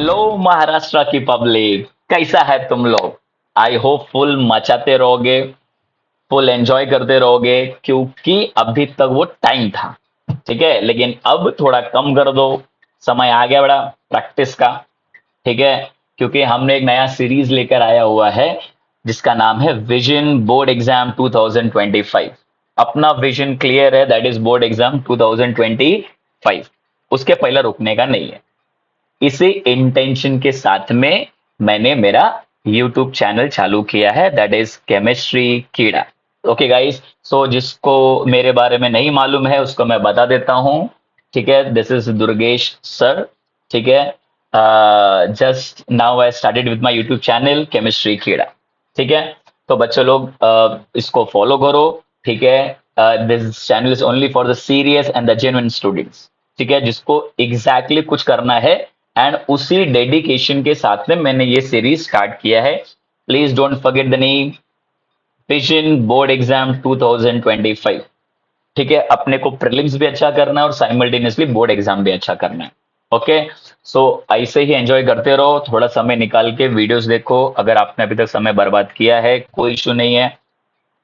Hello Maharashtra की public, कैसा है तुम लोग। आई होप फुल मचाते रहोगे, फुल एंजॉय करते रहोगे, क्योंकि अभी तक वो टाइम था। ठीक है, लेकिन अब थोड़ा कम कर दो। समय आ गया बड़ा प्रैक्टिस का। ठीक है, क्योंकि हमने एक नया सीरीज लेकर आया हुआ है जिसका नाम है विजन बोर्ड एग्जाम 2025। अपना विजन क्लियर है, दैट इज बोर्ड एग्जाम 2025। उसके पहले रुकने का नहीं है। इसी इंटेंशन के साथ में मैंने मेरा यूट्यूब चैनल चालू किया है, दैट इज केमिस्ट्री कीड़ा। ओके गाइस, सो जिसको मेरे बारे में नहीं मालूम है उसको मैं बता देता हूं। ठीक है, दिस इज दुर्गेश सर। ठीक है, just now I started with my YouTube channel chemistry कीड़ा। ठीक है, तो बच्चे लोग इसको फॉलो करो। ठीक है, this channel is only for the serious and the genuine students. ठीक है, जिसको एग्जैक्टली exactly कुछ करना है, एंड उसी डेडिकेशन के साथ में मैंने ये सीरीज स्टार्ट किया है। Please don't forget the name vision board exam 2025। ठीक है, अपने को प्रीलिम्स भी अच्छा करना है और साइमल्टेनियसली बोर्ड एग्जाम भी अच्छा करना है। ओके, सो ऐसे ही एंजॉय करते रहो, थोड़ा समय निकाल के वीडियोस देखो। अगर आपने अभी तक समय बर्बाद किया है कोई इशू नहीं है,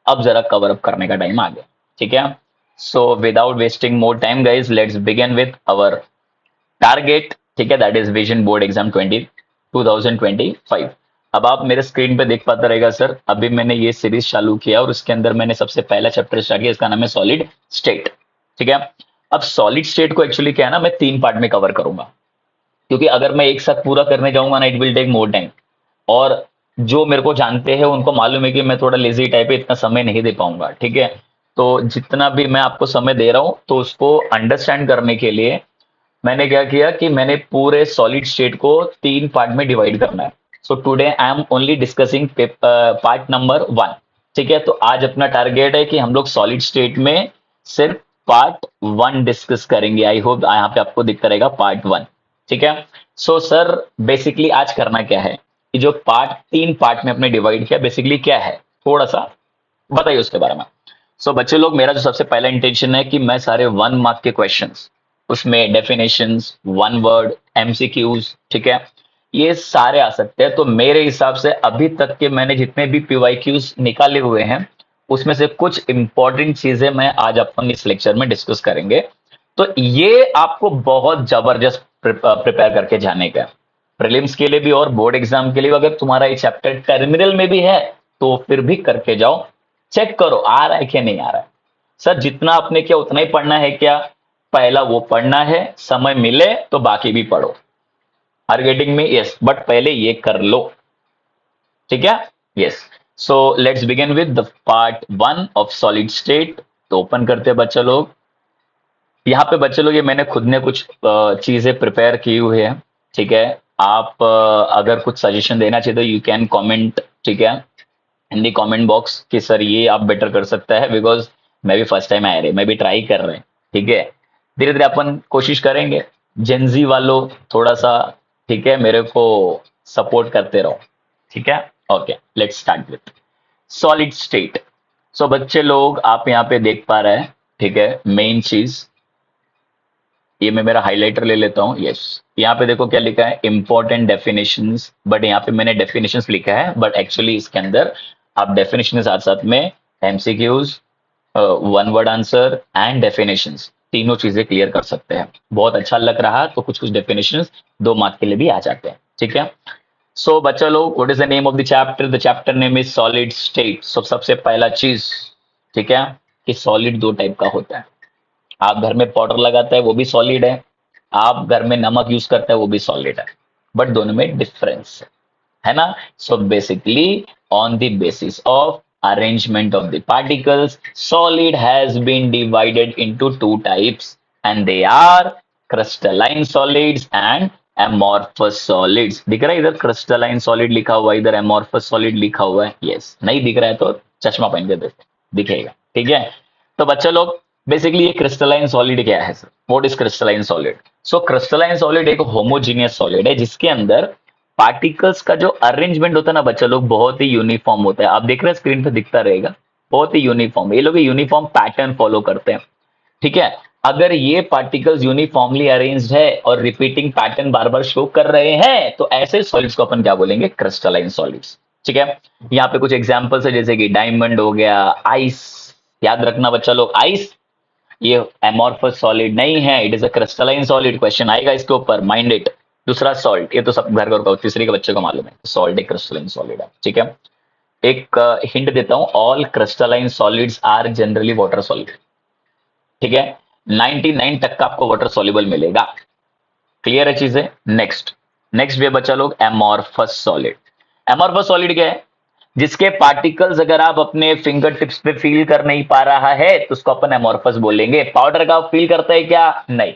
अब जरा कवर अप करने का टाइम आ गया। ठीक है, so without wasting more time guys, let's begin with our target. ठीक है, that is vision board exam 2025। अब आप मेरे स्क्रीन पे देख पाता रहेगा सर, अभी मैंने ये सीरीज चालू किया और उसके अंदर मैंने सबसे पहला चैप्टर स्टार्ट किया, इसका नाम है सॉलिड स्टेट। ठीक है, अब सॉलिड स्टेट को एक्चुअली क्या है ना, मैं 3 पार्ट में कवर करूंगा, क्योंकि अगर मैं एक साथ पूरा करने जाऊंगा ना, it will take more time. और जो मेरे को जानते हैं उनको मालूम है कि मैं थोड़ा लेजी टाइप है, इतना समय नहीं दे पाऊंगा। ठीक है, तो जितना भी मैं आपको समय दे रहा हूं, तो उसको अंडरस्टैंड करने के लिए मैंने क्या किया कि मैंने पूरे सॉलिड स्टेट को 3 पार्ट में डिवाइड करना है। So today I am only discussing part number 1। ठीक है, तो आज अपना टारगेट है कि हम लोग सॉलिड स्टेट में सिर्फ पार्ट 1 डिस्कस करेंगे। आई होप यहाँ पे आपको दिखता रहेगा पार्ट 1। ठीक है, सो सर बेसिकली आज करना क्या है कि जो 3 पार्ट में अपने डिवाइड किया, बेसिकली क्या है थोड़ा सा बताइए उसके बारे में। सो बच्चे लोग, मेरा जो सबसे पहला इंटेंशन है कि मैं सारे 1 मार्क के क्वेश्चंस, उसमें डेफिनेशंस, 1 वर्ड, एमसीक्यूज, ठीक है, ये सारे आ सकते हैं। तो मेरे हिसाब से अभी तक के मैंने जितने भी पीवाईक्यूज निकाले हुए हैं, उसमें से कुछ इंपॉर्टेंट चीजें मैं आज अपन इस लेक्चर में डिस्कस करेंगे। तो ये आपको बहुत जबरदस्त प्रिपेयर करके जाने का, प्रीलिम्स के लिए भी और बोर्ड एग्जाम के लिए भी। अगर तुम्हारा ये चैप्टर टर्मिनल में भी है तो फिर भी करके जाओ, चेक करो आ रहा है कि नहीं आ रहा है। सर जितना आपने किया उतना ही पढ़ना है क्या? पहला वो पढ़ना है, समय मिले तो बाकी भी पढ़ो। आर गेटिंग में? यस, बट पहले ये कर लो। ठीक है, yes. So let's begin with the part 1 of solid state. तो ओपन करते हैं बच्चे लोग। यहाँ पे बच्चे लोग, ये मैंने खुद ने कुछ चीजें प्रिपेयर की हुई है। ठीक है, आप अगर कुछ सजेशन देना चाहिए तो यू कैन कमेंट। ठीक है, इन दी कमेंट बॉक्स कि सर ये आप बेटर कर सकता है, बिकॉज मैं भी फर्स्ट टाइम आया रहे, मैं भी ट्राई कर रहे हैं। ठीक है, धीरे धीरे अपन कोशिश करेंगे। जेंजी वालों थोड़ा सा, ठीक है, मेरे को सपोर्ट करते रहो। ठीक है, okay, let's start with solid state. So बच्चे लोग, आप यहाँ पे देख पा रहे हैं, ठीक है, मेन चीज ये मैं मेरा हाइलाइटर ले लेता हूँ। यस, यहाँ पे देखो क्या लिखा है, इंपॉर्टेंट डेफिनेशंस। बट यहाँ पे मैंने डेफिनेशंस लिखा है, बट एक्चुअली इसके अंदर आप डेफिनेशन के साथ साथ में MCQs, 1 word answer and definitions, तीनों चीजें क्लियर कर सकते हैं। बहुत अच्छा लग रहा तो कुछ कुछ डेफिनेशंस 2 मार्क के लिए भी आ जाते हैं। ठीक है, सो बच्चा लोग, what is the name of the chapter? The chapter name is solid state. So सबसे पहला चीज, ठीक है, कि सॉलिड 2 टाइप का होता है। आप घर में पाउडर लगाता है वो भी सॉलिड है, आप घर में नमक यूज करता है वो भी सॉलिड है, बट दोनों में डिफरेंस है ना। So basically on the basis of arrangement of the particles, solid has been divided into 2 types, and they are crystalline solids and amorphous solids। दिख रहा है इधर crystalline solid लिखा हुआ है, इधर amorphous solid लिखा हुआ है। यस, नहीं दिख रहा है तो चश्मा पहन के देखो, दिखेगा। ठीक है, तो बच्चे लोग, बेसिकली ये क्रिस्टलाइन सॉलिड क्या है sir? What is crystalline solid? So crystalline solid एक होमोजीनियस सॉलिड है जिसके अंदर पार्टिकल्स का जो अरेंजमेंट होता है ना बच्चा लोग, बहुत ही यूनिफॉर्म होता है। आप देख रहे हैं स्क्रीन पे दिखता रहेगा, बहुत ही यूनिफॉर्म। ये लोग यूनिफॉर्म पैटर्न फॉलो करते हैं। ठीक है, अगर ये पार्टिकल्स यूनिफॉर्मली अरेंज्ड है और रिपीटिंग पैटर्न बार बार शो कर रहे हैं तो ऐसे सॉलिड्स को अपन क्या बोलेंगे, क्रिस्टलाइन सॉलिड्स। ठीक है, यहाँ पे कुछ एग्जांपल्स है जैसे कि डायमंड हो गया, आइस। याद रखना बच्चा लोग, आइस ये एमोर्फस सॉलिड नहीं है, it is a crystalline solid. Question आएगा इसके ऊपर, माइंड इट। दूसरा सॉल्ट, ये तो सब घर घर तीसरे के बच्चे को मालूम है, सॉल्ट एक क्रिस्टलाइन सॉलिड है। ठीक है, एक हिंट देता हूं, all crystalline solids are generally water solid. ठीक है, 99 तक का आपको वाटर सॉल्युबल मिलेगा। क्लियर है चीजें। नेक्स्ट नेक्स्ट भी बच्चा लोग, एमोर्फस सॉलिड। एमोर्फस सॉलिड क्या है, जिसके पार्टिकल्स अगर आप अपने फिंगर टिप्स पे फील कर नहीं पा रहा है तो उसको अपन एमोर्फस बोलेंगे। पाउडर का फील करता है क्या, नहीं।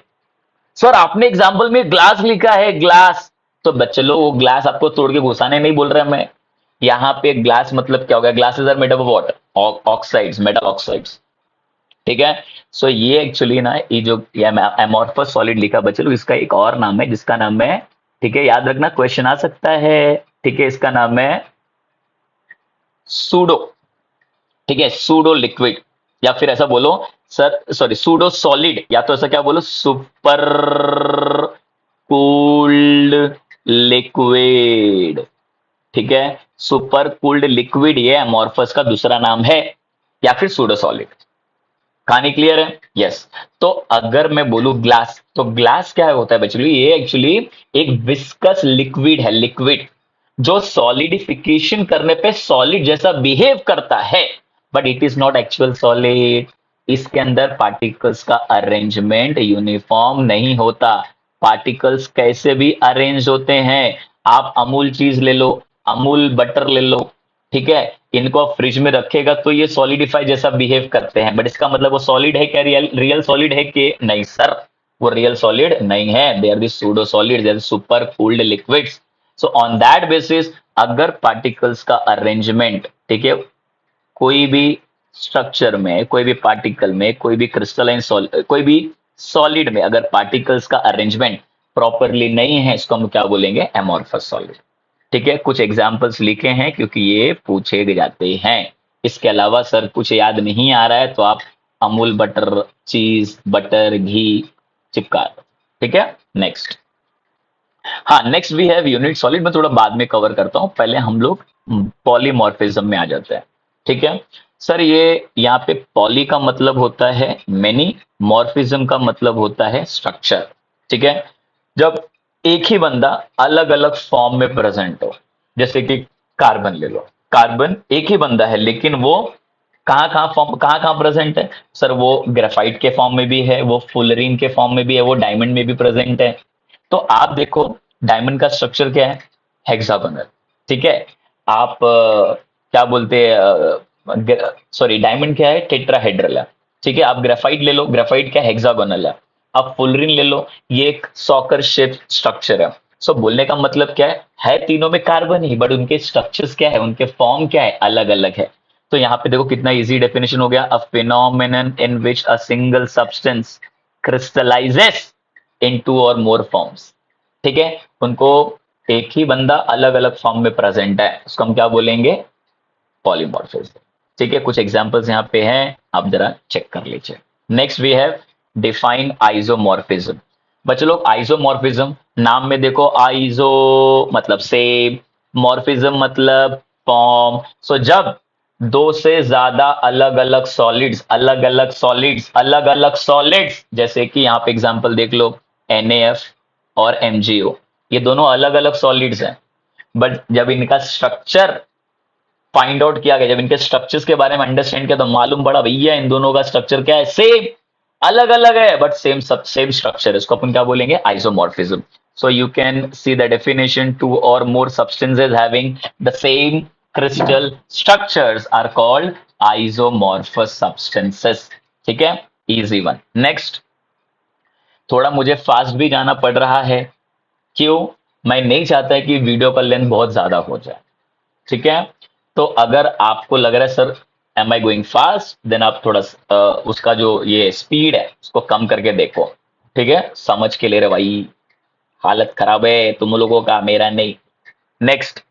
सर आपने एग्जांपल में ग्लास लिखा है, ग्लास, तो बच्चे लोग वो ग्लास आपको तोड़ के घुसाने नहीं बोल रहे मैं। यहाँ पे ग्लास मतलब क्या होगा, glasses are made of water, oxides, metal oxides. ठीक है, सो ये एक्चुअली ना, ये जो एमोर्फस सॉलिड लिखा बच्चे लोग, इसका एक और नाम है जिसका नाम है, ठीक है याद रखना, क्वेश्चन आ सकता है। ठीक है, इसका नाम है सूडो। ठीक है, सूडो लिक्विड, या फिर ऐसा बोलो सर, सॉरी सूडो सॉलिड, या तो ऐसा क्या बोलो, सुपर कूल्ड लिक्विड। ठीक है, सुपर कूल्ड लिक्विड ये एमोर्फस का दूसरा नाम है, या फिर सूडो सॉलिड। कहानी क्लियर है। यस, तो अगर मैं बोलूं ग्लास, तो ग्लास क्या होता है बच्चों, ये एक्चुअली एक विस्कस लिक्विड है, लिक्विड जो सॉलिडिफिकेशन करने पे सॉलिड जैसा बिहेव करता है, but it is not actual solid. इसके अंदर पार्टिकल्स का अरेंजमेंट यूनिफॉर्म नहीं होता। पार्टिकल्स कैसे भी अरेंज होते हैं, आप अमूल चीज ले लो, अमूल बटर ले लो, ठीक है, इनको आप फ्रिज में रखेगा तो ये सॉलिडिफाई जैसा बिहेव करते हैं, बट इसका मतलब वो सॉलिड है क्या, रियल रियल सॉलिड है कि नहीं सर, वो रियल सॉलिड नहीं है, they are the pseudo solid, they are super cooled liquids. So on that basis अगर पार्टिकल्स का अरेंजमेंट, ठीक है, कोई भी स्ट्रक्चर में, कोई भी पार्टिकल में, कोई भी क्रिस्टलाइन कोई भी सॉलिड में अगर पार्टिकल्स का अरेंजमेंट प्रॉपरली नहीं है, इसको हम क्या बोलेंगे, एमोर्फस सॉलिड। ठीक है, कुछ एग्जाम्पल्स लिखे हैं क्योंकि ये पूछे जाते हैं। इसके अलावा सर कुछ याद नहीं आ रहा है तो आप अमूल बटर, चीज बटर, घी चिपका दो। ठीक है, नेक्स्ट। हाँ, next we have unit solid, मैं थोड़ा बाद में कवर करता हूं, पहले हम लोग पॉलीमॉर्फिज्म में आ जाते हैं। ठीक है सर, ये यहाँ पे पॉली का मतलब होता है मेनी, मॉर्फिज्म का मतलब होता है स्ट्रक्चर। ठीक है, जब एक ही बंदा अलग अलग फॉर्म में प्रेजेंट हो, जैसे कि कार्बन ले लो, कार्बन एक ही बंदा है लेकिन वो कहाँ कहाँ प्रेजेंट है सर, वो ग्रेफाइट के फॉर्म में भी है, वो फुलरीन के फॉर्म में भी है, वो डायमंड में भी प्रेजेंट है। तो आप देखो डायमंड का स्ट्रक्चर क्या है, हेक्सागोनल। ठीक है, आप क्या बोलते हैं, सॉरी डायमंड क्या है, टेट्राहेड्रल है। ठीक है, आप ग्रेफाइट ले लो, ग्रेफाइट क्या, हेक्सागोनल है। आप फुलरिन ले लो, ये एक सॉकर शेप स्ट्रक्चर है। सो बोलने का मतलब क्या है तीनों में कार्बन ही, बट उनके स्ट्रक्चर्स क्या है, उनके फॉर्म क्या है, अलग अलग है। तो यहाँ पे देखो कितना इजी डेफिनेशन हो गया, a phenomenon in which a single substance crystallizes in two or more forms. ठीक है, उनको एक ही बंदा अलग अलग फॉर्म में प्रेजेंट है, उसको हम क्या बोलेंगे, पॉलीमॉर्फिज्म। ठीक है, कुछ एग्जांपल्स यहाँ पे हैं, आप जरा चेक कर लीजिए। Next we have define isomorphism. बच्चे लोग आइसोमॉर्फिज्म, नाम में देखो आइसो मतलब सेम, मॉर्फिज्म मतलब फॉर्म। सो जब दो से ज्यादा अलग अलग सॉलिड्स, अलग अलग सॉलिड्स, अलग अलग सॉलिड्स, जैसे कि यहाँ पे एग्जांपल देख लो, NaF और MgO, ये दोनों अलग अलग सॉलिड्स हैं, बट जब इनका स्ट्रक्चर फाइंड आउट किया गया, जब इनके स्ट्रक्चर्स के बारे में अंडरस्टैंड किया तो मालूम पड़ा भैया इन दोनों का स्ट्रक्चर क्या है, सेम, अलग अलग है बट सेम, सब सेम स्ट्रक्चर है, इसको अपन क्या बोलेंगे, isomorphism. So you can see the definition, two or more substances having the same crystal structures are called isomorphous substances. ठीक है, इजी वन। नेक्स्ट, थोड़ा मुझे फास्ट भी जाना पड़ रहा है, क्यों, मैं नहीं चाहता कि वीडियो का लेंथ बहुत ज्यादा हो जाए। ठीक है, तो अगर आपको लग रहा है sir am I going fast, then आप थोड़ा उसका जो ये स्पीड है उसको कम करके देखो। ठीक है, समझ के ले रहे भाई, हालत खराब है तुम लोगों का, मेरा नहीं। Next,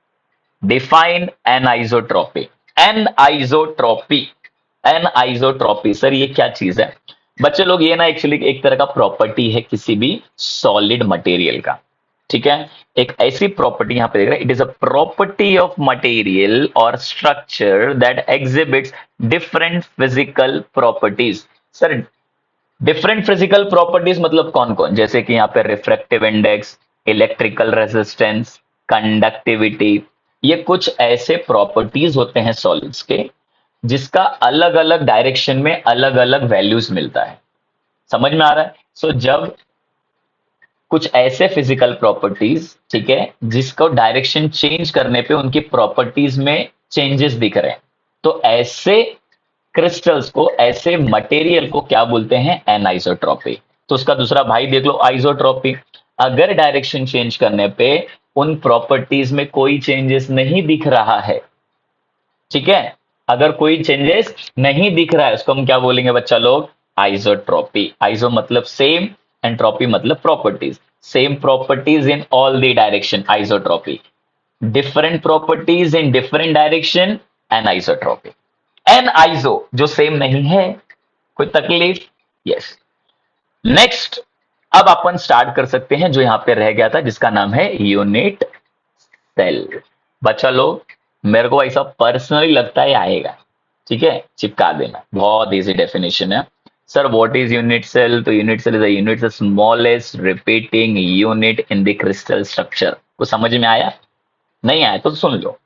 define anisotropy. Anisotropy, anisotropy sir ये क्या चीज है, बच्चे लोग ये ना एक्चुअली एक तरह का प्रॉपर्टी है किसी भी सॉलिड मटेरियल का, ठीक है। एक ऐसी प्रॉपर्टी यहां पे देख रहे हैं, it is a property of material or structure that exhibits different physical properties. Sir different physical properties मतलब कौन कौन, जैसे कि यहाँ पे refractive index, electrical resistance, conductivity, ये कुछ ऐसे प्रॉपर्टीज होते हैं सॉलिड्स के जिसका अलग अलग डायरेक्शन में अलग अलग वैल्यूज मिलता है। समझ में आ रहा है? सो जब कुछ ऐसे फिजिकल प्रॉपर्टीज, ठीक है, जिसको डायरेक्शन चेंज करने पे उनकी प्रॉपर्टीज में चेंजेस दिख रहे हैं, तो ऐसे क्रिस्टल्स को, ऐसे मटेरियल को क्या बोलते हैं? एनआइसोट्रॉपी। तो उसका दूसरा भाई देख लो, आइसोट्रॉपी। अगर डायरेक्शन चेंज करने पे उन प्रॉपर्टीज में कोई चेंजेस नहीं दिख रहा है, ठीक है, अगर कोई चेंजेस नहीं दिख रहा है, उसको हम क्या बोलेंगे बच्चा लोग? आइसोट्रॉपी। आइसो मतलब सेम, एंट्रोपी मतलब properties. Same properties in all the direction, isotropy. Different properties in different direction, anisotropy. An iso जो सेम नहीं है, कोई तकलीफ? यस। नेक्स्ट, अब अपन स्टार्ट कर सकते हैं जो यहां पे रह गया था, जिसका नाम है यूनिट सेल। बच्चा लोग, मेरे को ऐसा पर्सनली लगता है आएगा, ठीक है, चिपका देना, बहुत इजी डेफिनेशन है। Sir what is unit cell? तो unit cell is a unit, the smallest repeating unit in the crystal structure. को समझ में आया? नहीं आया तो सुन लो।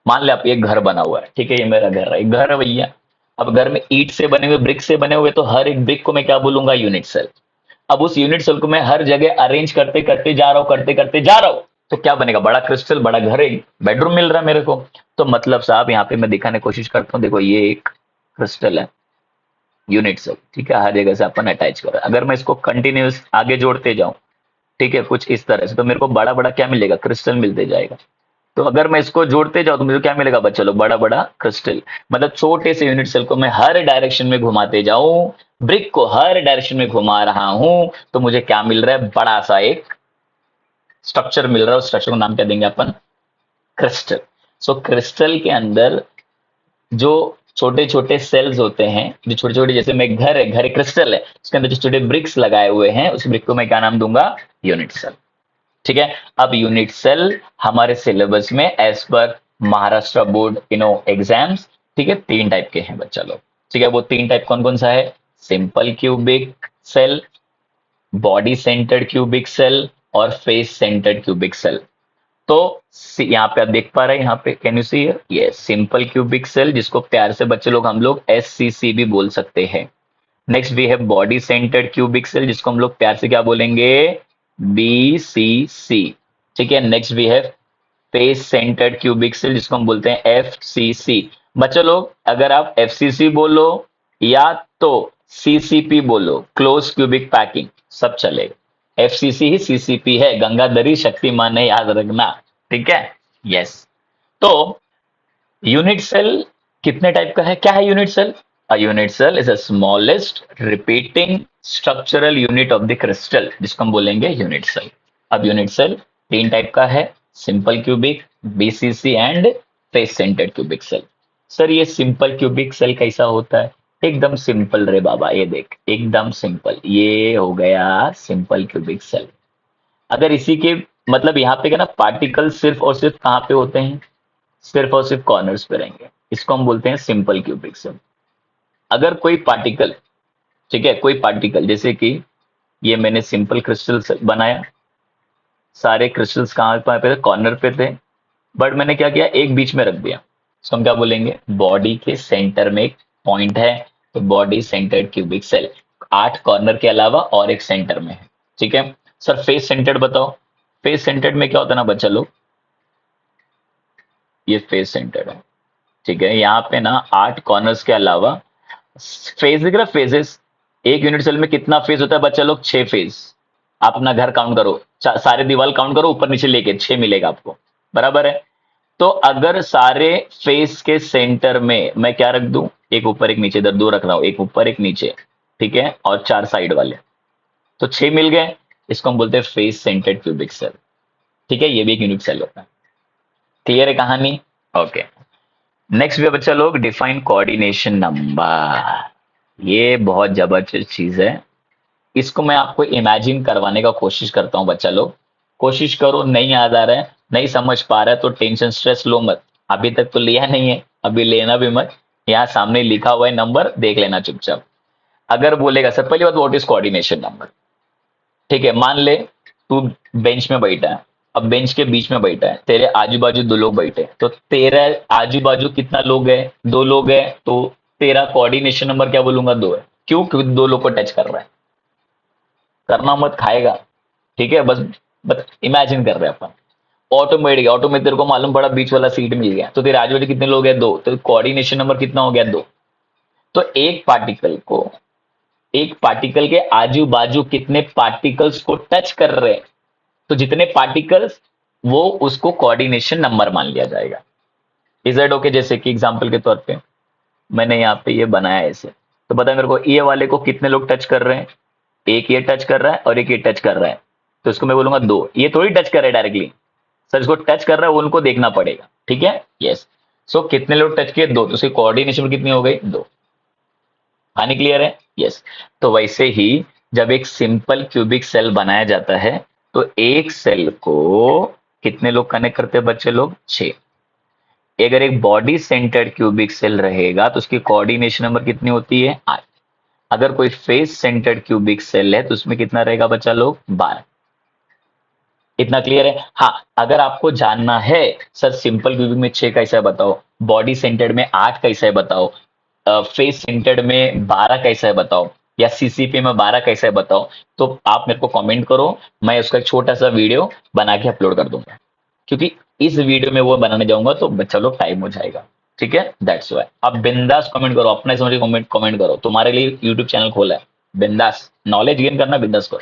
मान ले आप, एक घर बना हुआ है, ठीक है, ये मेरा घर है, एक घर है भैया। अब घर में ईंट से बने हुए, ब्रिक से बने हुए, तो हर एक ब्रिक को मैं क्या बोलूंगा? Unit cell. अब उस यूनिट सेल को मैं हर जगह अरेंज करते करते जा रहा हूं, करते करते जा रहा हूं, तो क्या बनेगा? बड़ा क्रिस्टल, बड़ा घर है, बेडरूम मिल रहा है मेरे को। तो मतलब साहब यहाँ पे मैं दिखाने की कोशिश करता हूँ, देखो ये एक क्रिस्टल है, यूनिट सेल, ठीक है, हर जगह से अपन अटैच कर रहे हैं। अगर मैं इसको कंटिन्यूस आगे जोड़ते जाऊं, ठीक है, कुछ इस तरह से, तो मेरे को बड़ा बड़ा क्या मिलेगा? क्रिस्टल मिलते जाएगा। तो अगर मैं इसको जोड़ते जाऊं तो मुझे क्या मिलेगा बच्चा लोग? बड़ा बड़ा क्रिस्टल। मतलब छोटे से यूनिट सेल को मैं हर डायरेक्शन में घुमाते जाऊं, ब्रिक को हर डायरेक्शन में घुमा रहा हूं, तो मुझे क्या मिल रहा है? बड़ा सा एक स्ट्रक्चर मिल रहा है। उस स्ट्रक्चर को नाम क्या देंगे अपन? क्रिस्टल। सो क्रिस्टल के अंदर जो छोटे छोटे सेल्स होते हैं, जो छोटे छोटे, जैसे मैं घर है, घर एक क्रिस्टल है, उसके अंदर जो छोटे ब्रिक्स लगाए हुए हैं, उस ब्रिक को मैं क्या नाम दूंगा? Unit cell. ठीक है। अब यूनिट सेल हमारे सिलेबस में एज पर महाराष्ट्र बोर्ड एग्जाम्स, ठीक है, 3 टाइप के हैं बच्चा लोग। ठीक है, वो 3 टाइप कौन कौन सा है? Simple cubic cell, body centred cubic cell, और फेस सेंटर्ड क्यूबिक सेल। तो यहाँ पे आप देख पा रहे हैं, यहाँ पे कैन यू सी? ये सिंपल क्यूबिक सेल, जिसको प्यार से बच्चे लोग, हम लोग SCC भी बोल सकते हैं। Next we have body centred cubic cell, जिसको हम लोग प्यार से क्या बोलेंगे? BCC। ठीक है। Next we have face centred cubic cell, जिसको हम बोलते हैं FCC। बच्चों लोग, अगर आप FCC बोलो या तो CCP बोलो, क्लोज क्यूबिक पैकिंग, सब चलेगा। FCC ही CCP है, गंगाधरी शक्तिमान है, याद रखना। ठीक है। यस। तो यूनिट सेल कितने टाइप का है? क्या है unit cell? A unit cell is a smallest repeating structural unit of the crystal, जिसको हम बोलेंगे यूनिट सेल। अब यूनिट सेल 3 टाइप का है, simple cubic, BCC and face centred cubic cell. Sir ये सिंपल क्यूबिक सेल कैसा होता है? एकदम सिंपल रे बाबा, ये देख, एकदम सिंपल, ये हो गया सिंपल क्यूबिक सेल। अगर इसी के मतलब यहाँ पे क्या ना, पार्टिकल सिर्फ और सिर्फ कहाँ पे होते हैं? सिर्फ और सिर्फ कॉर्नर्स पे रहेंगे, इसको हम बोलते हैं सिंपल क्यूबिक सेल। अगर कोई पार्टिकल, ठीक है, कोई पार्टिकल, जैसे कि ये मैंने सिंपल क्रिस्टल बनाया, सारे क्रिस्टल्स कहाँ पे थे? कॉर्नर पे थे, बट मैंने क्या किया? एक बीच में रख दिया, इसको हम क्या बोलेंगे? बॉडी के सेंटर में एक पॉइंट है, तो body centred cubic cell. 8 corner के अलावा और एक सेंटर में है। ठीक है। सर फेस सेंटर्ड बताओ। फेस सेंटर्ड में क्या होता है ना बच्चा लोग, ये फेस सेंटर्ड है, ठीक है, यहाँ पे ना 8 कॉर्नर्स के अलावा फेज दिख रहा, फेजेस। एक यूनिट सेल में कितना फेज होता है बच्चा लोग? 6 फेज। आप अपना घर काउंट करो, सारे दीवार काउंट करो, ऊपर नीचे लेके 6 मिलेगा आपको, बराबर है। तो अगर सारे फेस के सेंटर में मैं क्या रख दूं? एक ऊपर एक नीचे, इधर 2 रख रहा हूं, एक ऊपर एक नीचे, ठीक है, और 4 साइड वाले, तो 6 मिल गए। इसको हम बोलते हैं फेस सेंटर्ड क्यूबिक सेल। ठीक है, ये भी एक यूनिट सेल होता है। क्लियर है कहानी? ओके। नेक्स्ट भी बच्चा लोग, डिफाइन कोऑर्डिनेशन नंबर। ये बहुत जबरदस्त चीज है। इसको मैं आपको इमेजिन करवाने का कोशिश करता हूँ बच्चा लोग। कोशिश करो, नहीं याद आ रहा है, नहीं समझ पा रहा है तो टेंशन स्ट्रेस लो मत। अभी तक तो लिया नहीं है, अभी लेना भी मत। यहाँ सामने लिखा हुआ है नंबर, देख लेना चुपचाप। अगर बोलेगा सर पहली बात, व्हाट इज कोऑर्डिनेशन नंबर? ठीक है, मान ले तू बेंच में बैठा है। अब बेंच के बीच में बैठा है, तेरे आजू बाजू दो लोग बैठे हैं, तो तेरा आजू बाजू कितना लोग है? दो लोग है, तो तेरा कोऑर्डिनेशन नंबर क्या बोलूंगा? दो है। क्यों? क्योंकि दो लोग को टच कर रहा है। करना मत, खाएगा। ठीक है, बस इमेजिन कर रहे हैं अपन। ऑटो में बैठ गया, ऑटो में तेरे को मालूम पड़ा बीच वाला सीट मिल गया, तो तेरे आजू बाजू कितने लोग हैं? दो। तो कोऑर्डिनेशन नंबर कितना हो गया? दो। तो एक पार्टिकल के आजू बाजू कितने पार्टिकल्स को टच कर रहे हैं, तो जितने पार्टिकल्स, वो उसको कोऑर्डिनेशन नंबर मान लिया जाएगा। Is that okay? जैसे कि एग्जांपल के तौर पे मैंने यहाँ पे ये बनाया है ऐसे, तो बता मेरे को ये वाले को कितने लोग टच कर रहे हैं? एक ये टच कर रहा है और एक ये टच कर रहा है, तो इसको मैं बोलूंगा दो। ये थोड़ी टच कर रहा है डायरेक्टली, सर इसको टच कर रहा है उनको देखना पड़ेगा। ठीक है, यस। सो कितने लोग टच किए? दो। तो उसकी कोऑर्डिनेशन कितनी हो गई? दो। पानी क्लियर है? यस। तो वैसे ही जब एक सिंपल क्यूबिक सेल बनाया जाता है, तो एक सेल को कितने लोग कनेक्ट करते हैं बच्चे लोग? 6। अगर एक बॉडी सेंटर्ड क्यूबिक सेल रहेगा तो उसकी कोऑर्डिनेशन नंबर कितनी होती है? 8। अगर कोई फेस सेंटर्ड क्यूबिक सेल है तो उसमें कितना रहेगा बच्चा लोग? 12। इतना क्लियर है? हाँ, अगर आपको जानना है सर सिंपल क्यूबिक में 6 कैसा है बताओ, बॉडी सेंटर्ड में 8 कैसा है बताओ, फेस सेंटर्ड में 12 कैसा है बताओ, या सीसीपी में 12 कैसा है बताओ, तो आप मेरे को कमेंट करो। मैं उसका एक छोटा सा वीडियो बना के अपलोड कर दूंगा, क्योंकि इस वीडियो में वो बनाने जाऊंगा तो बच्चा लोग टाइम हो जाएगा। ठीक है, दैट्स वाई। आप बिंदास कमेंट करो, अपने समझ के कमेंट कमेंट करो, तुम्हारे लिए यूट्यूब चैनल खोला है। बिंदास नॉलेज गेन करना, बिंदास करो।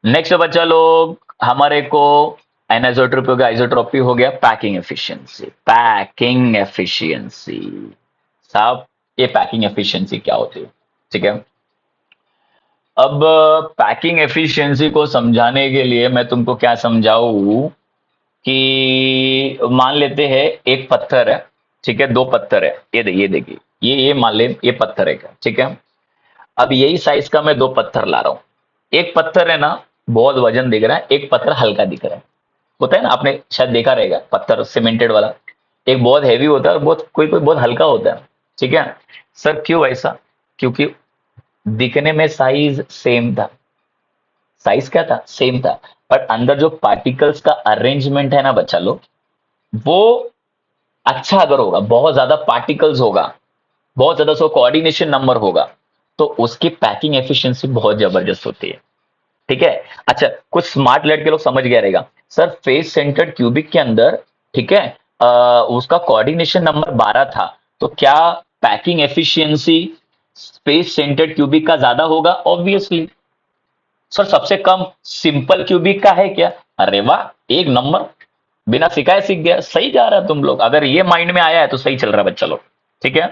नेक्स्ट बच्चा लोग, हमारे को एनाइजोट्रोपी हो गया, आइसोट्रोपी हो गया, पैकिंग एफिशिएंसी। पैकिंग एफिशिएंसी साहब, ये पैकिंग एफिशिएंसी क्या होती है? ठीक है, अब पैकिंग एफिशिएंसी को समझाने के लिए मैं तुमको क्या समझाऊं कि मान लेते हैं एक पत्थर है। ठीक है, दो पत्थर है, ये देखिए, ये मान ले ये पत्थर है क्या? ठीक है, अब यही साइज का मैं दो पत्थर ला रहा हूं। एक पत्थर है ना, बहुत वजन दिख रहा है, एक पत्थर हल्का दिख रहा है। होता है ना, आपने शायद देखा रहेगा पत्थर सीमेंटेड वाला, एक बहुत हैवी होता है और बहुत कोई कोई बहुत हल्का होता है। ठीक है सर, क्यों ऐसा? क्योंकि दिखने में साइज सेम था। साइज क्या था? सेम था, पर अंदर जो पार्टिकल्स का अरेंजमेंट है ना बच्चा लोग, वो अच्छा अगर होगा, बहुत ज्यादा पार्टिकल्स होगा, बहुत ज्यादा सो कोऑर्डिनेशन नंबर होगा, तो उसकी पैकिंग एफिशिएंसी बहुत जबरदस्त होती है। ठीक है, अच्छा कुछ स्मार्ट लड़के लोग समझ गया रहेगा सर, फेस सेंटर्ड क्यूबिक के अंदर, ठीक है, उसका कोऑर्डिनेशन नंबर 12 था, तो क्या packing efficiency space centred cubic का ज्यादा होगा? ऑब्वियसली। सर सबसे कम सिंपल क्यूबिक का है क्या? अरे वाह, एक नंबर, बिना सिखाए सीख गया। सही जा रहा है तुम लोग, अगर ये माइंड में आया है तो सही चल रहा है बच्चा लोग। ठीक है,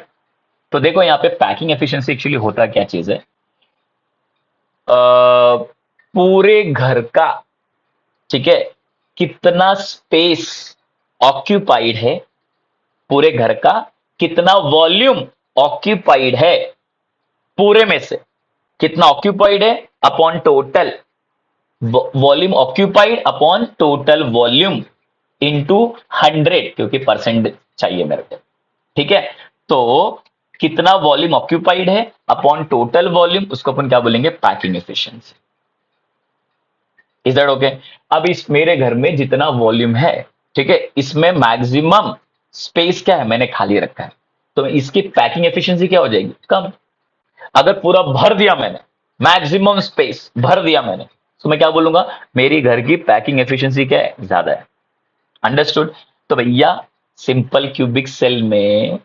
तो देखो यहाँ पे पैकिंग एफिशिएंसी एक्चुअली होता क्या चीज है। पूरे घर का, ठीक है, कितना स्पेस ऑक्यूपाइड है, पूरे घर का कितना वॉल्यूम ऑक्यूपाइड है, पूरे में से कितना ऑक्यूपाइड है upon total volume occupied upon total volume into 100, क्योंकि परसेंट चाहिए मेरे को। ठीक है, तो कितना वॉल्यूम ऑक्यूपाइड है अपॉन टोटल वॉल्यूम, उसको अपन क्या बोलेंगे? Packing efficiency. Is that okay? अब इस मेरे घर में जितना वॉल्यूम है, ठीक है, इसमें मैक्सिमम स्पेस क्या है? मैंने खाली रखा है, तो इसकी पैकिंग एफिशिएंसी क्या हो जाएगी? कम। अगर पूरा भर दिया मैंने, मैक्सिमम स्पेस भर दिया मैंने, तो मैं क्या बोलूंगा? मेरी घर की पैकिंग एफिशिएंसी क्या है? ज्यादा है। अंडरस्टूड? तो भैया सिंपल क्यूबिक सेल में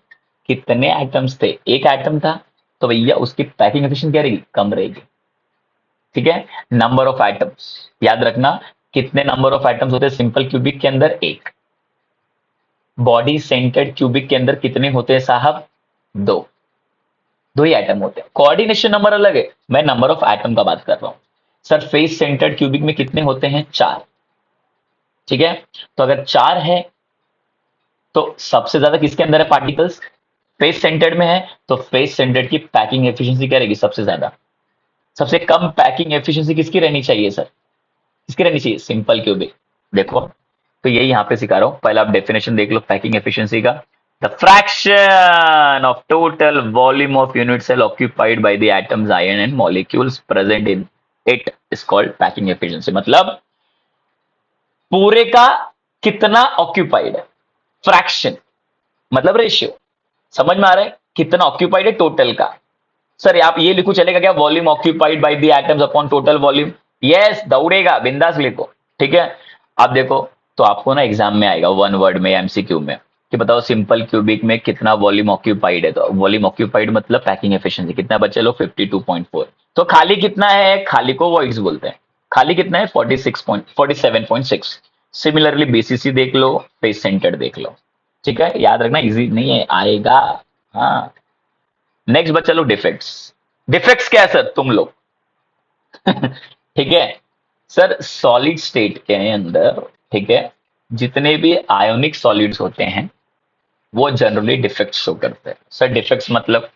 कितने एटम्स थे? एक एटम था, तो भैया उसकी पैकिंग एफिशिएंसी क्या रहेगी? कम रहेगी। ठीक है, नंबर ऑफ एटम्स याद रखना, कितने नंबर ऑफ एटम्स होते हैं सिंपल क्यूबिक के अंदर? एक। बॉडी सेंटर्ड क्यूबिक के अंदर कितने होते हैं साहब? दो। दो ही एटम होते हैं, कोऑर्डिनेशन नंबर अलग है, मैं नंबर ऑफ एटम का बात कर रहा हूं। सर फेस सेंटर्ड क्यूबिक में कितने होते हैं? 4। ठीक है, तो अगर 4 है तो सबसे ज्यादा किसके अंदर है पार्टिकल्स? फेस सेंटर्ड में है तो फेस सेंटर्ड की पैकिंग एफिशिएंसी क्या रहेगी सबसे ज्यादा? सबसे कम पैकिंग एफिशिएंसी किसकी रहनी चाहिए सर? किसकी रहनी चाहिए? Simple cubic. देखो, तो यही यहाँ पे सिखा रहा हूँ। पहले आप डेफिनेशन देख लो पैकिंग एफिशिएंसी का। The fraction of total volume of unit cell occupied by the atoms ion and molecules present in it is called packing efficiency. मतलब पूरे का कितना ऑक्यूपाइड है, फ्रैक्शन मतलब रेशियो। समझ में आ रहा है? कितना ऑक्यूपाइड है टोटल का। सर आप ये लिखो चलेगा क्या? Volume occupied by the atoms upon total volume. Yes, दौड़ेगा, बिंदास लिखो। ठीक है, अब देखो, तो आपको ना एग्जाम में आएगा वन वर्ड में एमसीक्यू में कि बताओ सिंपल क्यूबिक में कितना वॉल्यूम ऑक्यूपाइड है। तो वॉल्यूम ऑक्यूपाइड मतलब पैकिंग एफिशिएंसी कितना बचे लो 52.4। तो खाली कितना है? खाली को वॉइड्स बोलते हैं। खाली कितना है? 47.6। सिमिलरली बीसीसी देख लो, फेस सेंटर देख लो। ठीक है, याद रखना, इजी नहीं है, आएगा। हाँ, नेक्स्ट बच्चा लो डिफेक्ट्स। डिफेक्ट्स क्या है सर? तुम लोग ठीक है सर, सॉलिड स्टेट के अंदर, ठीक है, जितने भी आयोनिक सॉलिड्स होते हैं वो जनरली डिफेक्ट्स शो करते हैं। सर डिफेक्ट्स मतलब,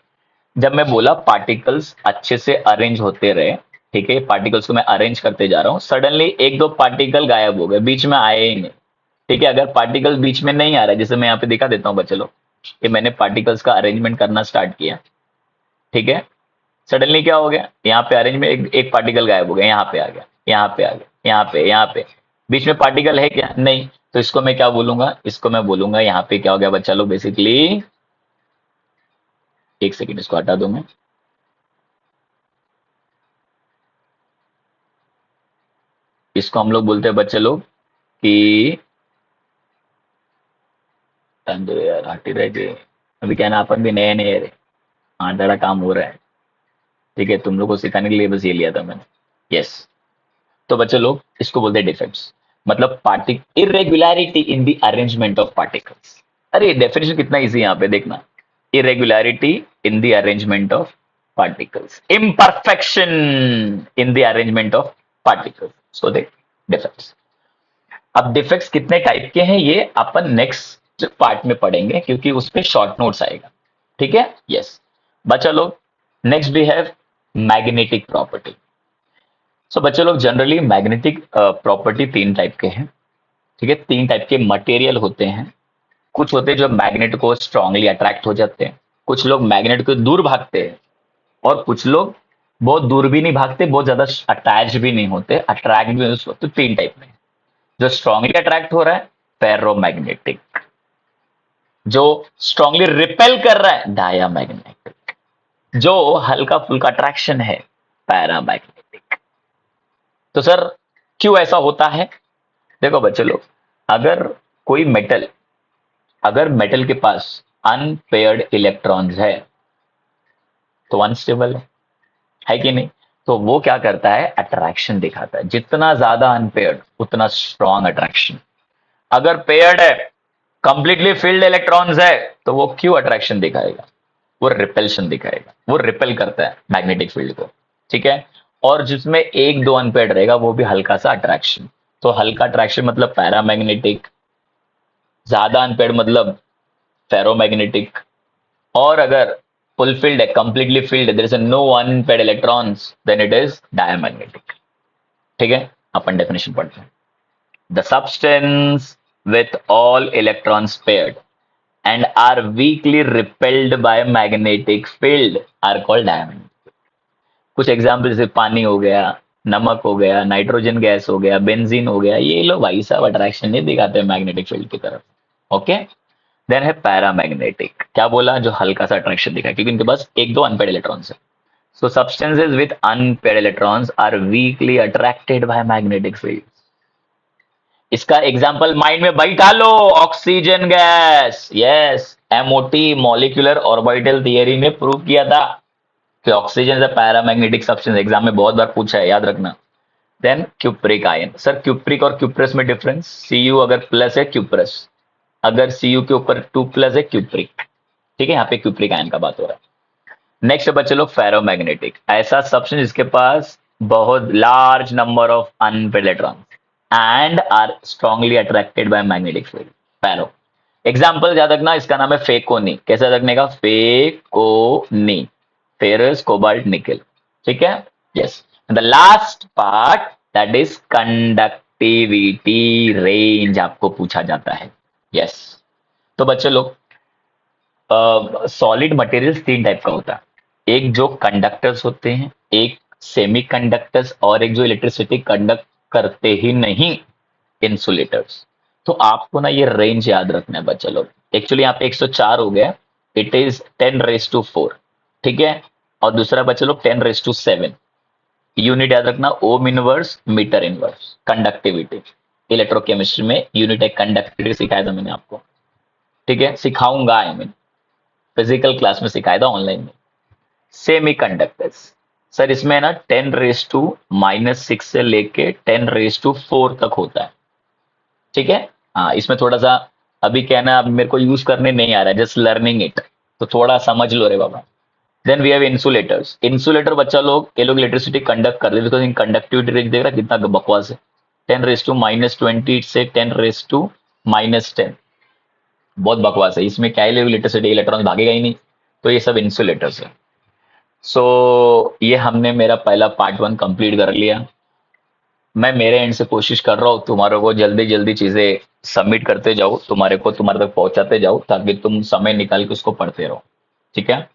जब मैं बोला पार्टिकल्स अच्छे से अरेंज होते रहे, ठीक है, पार्टिकल्स को मैं अरेंज करते जा रहा हूं, सडनली एक दो पार्टिकल गायब हो गए, बीच में आए ही नहीं। ठीक है, अगर पार्टिकल बीच में नहीं आ रहा है, जैसे मैं यहाँ पे दिखा देता हूँ बच्चे लोग कि मैंने पार्टिकल्स का अरेंजमेंट करना स्टार्ट किया। ठीक है, सडनली क्या हो गया? यहाँ पे अरेंज में एक पार्टिकल गायब हो गया, यहाँ पे आ गया, यहाँ पे आ गया, यहाँ पे बीच में पार्टिकल है क्या? नहीं। तो इसको मैं क्या बोलूंगा? इसको मैं बोलूंगा यहाँ पे क्या हो गया बच्चा लोग बेसिकली, एक सेकेंड इसको हटा दूं मैं। इसको हम लोग बोलते हैं बच्चे लोग कि यार हटी रह गए। अभी क्या ना, अपन भी नए नए रहे। हाँ, जरा काम हो रहा है। ठीक है, तुम लोग को सिखाने के लिए बस ये लिया था मैंने। यस, तो बच्चे लोग इसको बोलते हैं डिफेक्ट्स। मतलब पार्टिक irregularity in the arrangement of particles. अरे डेफिनेशन कितना इजी यहाँ पे देखना। Irregularity in the arrangement of particles, imperfection in the arrangement of particles, so देख डिफेक्ट्स। अब डिफेक्ट्स कितने टाइप के हैं ये अपन नेक्स्ट पार्ट में पढ़ेंगे, क्योंकि उस पर शॉर्ट नोट्स आएगा। ठीक है, यस बच्चा लोग, next we have magnetic property. So बच्चे लोग जनरली मैग्नेटिक प्रॉपर्टी तीन टाइप के हैं। ठीक है, तीन टाइप के मटेरियल होते हैं। कुछ होते हैं जो मैग्नेट को स्ट्रांगली अट्रैक्ट हो जाते हैं, कुछ लोग मैग्नेट को दूर भागते हैं, और कुछ लोग बहुत दूर भी नहीं भागते, बहुत ज्यादा अटैच भी नहीं होते, अट्रैक्ट भी नहीं। तो तीन टाइप में, जो स्ट्रांगली अट्रैक्ट हो रहा है फेरोमैग्नेटिक, जो स्ट्रांगली रिपेल कर रहा है डायामैग्नेटिक, जो हल्का फुल्का अट्रैक्शन है पैरामैग्नेटिक। तो सर क्यों ऐसा होता है? देखो बच्चे लोग, अगर कोई मेटल, अगर मेटल के पास अनपेयर्ड इलेक्ट्रॉन्स है तो अनस्टेबल है कि नहीं? तो वो क्या करता है? अट्रैक्शन दिखाता है। जितना ज्यादा अनपेयर्ड उतना स्ट्रॉन्ग अट्रैक्शन। अगर पेयर्ड है, कंप्लीटली फिल्ड इलेक्ट्रॉन्स है, तो वो क्यों अट्रैक्शन दिखाएगा? वो रिपेल्शन दिखाएगा, वो रिपेल करता है मैग्नेटिक फील्ड को। ठीक है, और जिसमें एक दो अनपेयर्ड रहेगा वो भी हल्का सा अट्रैक्शन। तो हल्का अट्रैक्शन मतलब पैरामैग्नेटिक, ज्यादा अनपेयर्ड मतलब फेरोमैग्नेटिक, और अगर फुलफिल्ड है, कंप्लीटली फिल्ड है, there is no unpaired electrons, then it is diamagnetic. ठीक है, अपन डेफिनेशन पढ़ते हैं। The substance with all electrons paired and are weakly repelled by magnetic field are called diamagnetic। कुछ एग्जाम्पल जैसे पानी हो गया, नमक हो गया, नाइट्रोजन गैस हो गया, बेंजीन हो गया, ये लोग भाई साहब अट्रैक्शन नहीं दिखाते मैग्नेटिक फील्ड की तरफ। ओके, देन है पैरामैग्नेटिक। क्या बोला? जो हल्का सा अट्रैक्शन दिखाए, क्योंकि इनके पास एक दो अनपेड इलेक्ट्रॉन्स है। So substances with unpaired electrons are weakly attracted by magnetic field. इसका एग्जाम्पल माइंड में बैठा लो, oxygen gas. Yes, MOT molecular orbital theory में प्रूव किया था कि oxygen is a paramagnetic substance. Exam में बहुत बार पूछा है, याद रखना। Then cupric ion. Sir cupric और क्यूप्रस में डिफरेंस? सीयू अगर प्लस है क्यूप्रस, अगर सीयू के ऊपर 2 प्लस है क्यूप्रिक। ठीक है, यहाँ पे क्यूप्रिक आयन का बात हो रहा है। नेक्स्ट बच्चे लोग फेरोमैग्नेटिक, ऐसा सब्सटेंस जिसके पास बहुत large number of unpaid electron and are strongly attracted by magnetic field, ferro. Example याद रखना, इसका नाम है फेकोनी। कैसे रखने का? फेकोनी, फेरस कोबाल्ट निकल। ठीक है, yes. The last part that is conductivity range आपको पूछा जाता है। यस। तो बच्चे लोग, सॉलिड मटेरियल्स तीन टाइप का होता है। एक जो कंडक्टर्स होते हैं, एक सेमी कंडक्टर्स, और एक जो इलेक्ट्रिसिटी कंडक्ट करते ही नहीं, इंसुलेटर्स। तो आपको ना ये रेंज याद रखना है बच्चा लोग। एक्चुअली यहाँ पे 104 हो गया, इट इज 10⁻⁴। ठीक है, और दूसरा बच्चा लोग 10⁻⁷। यूनिट याद रखना, ohm inverse metre inverse conductivity. Electrochemistry में यूनिट है कंडक्टिविटी, सिखाया था मैंने आपको। ठीक है, सिखाऊंगा, आई मीन फिजिकल क्लास में सिखाया था, ऑनलाइन में। सेमी कंडक्टर्स सर, इसमें ना 10⁻⁻⁶ से लेके 10⁻⁴ तक होता है। ठीक है, हाँ, इसमें थोड़ा सा अभी क्या है ना, अब मेरे को यूज करने नहीं आ रहा है, जस्ट लर्निंग इट, तो थोड़ा समझ लो रे बाबा। Then we have insulators. Insulator बच्चा लोग, ये लोग इलेक्ट्रिसिटी कंडक्ट कर देते, बिकॉज इन कंडक्टिविटी रेंज देख रहा है कितना बकवास है। 10⁻⁻20 से 10⁻⁻10, बहुत बकवास है। इसमें क्या है, इलेक्ट्रिसिटी इलेक्ट्रॉन भागेगा ही नहीं। तो ये सब इंसुलेटर्स है। सो ये हमने मेरा पहला पार्ट 1 कंप्लीट कर लिया। मैं मेरे एंड से कोशिश कर रहा हूँ तुम्हारे को जल्दी जल्दी चीजें सबमिट करते जाओ, तुम्हारे को तुम्हारे तक पहुंचाते जाओ, ताकि तुम समय निकाल के उसको पढ़ते रहो। ठीक है,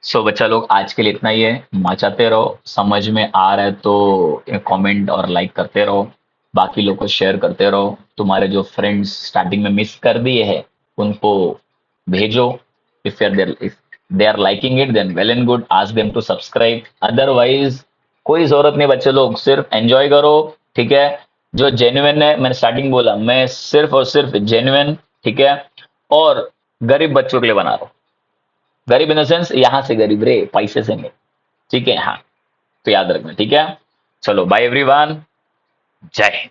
सो बच्चा लोग, आज के लिए इतना ही है। मचाते रहो, समझ में आ रहा है तो कमेंट और लाइक करते रहो, बाकी लोग को शेयर करते रहो। तुम्हारे जो फ्रेंड्स स्टार्टिंग में मिस कर दिए हैं उनको भेजो। If they are liking it then well and good, ask them to subscribe. Otherwise कोई जरूरत नहीं बच्चे लोग, सिर्फ एंजॉय करो। ठीक है, जो जेन्युइन है, मैंने स्टार्टिंग बोला, मैं सिर्फ और सिर्फ जेन्युइन, ठीक है, और गरीब बच्चों के लिए बना रहा हूं। गरीब इन द सेंस, यहां से गरीब रे, पैसे से नहीं। ठीक है, हाँ, तो याद रखना। ठीक है, चलो बाय एवरीवन, जय हिंद।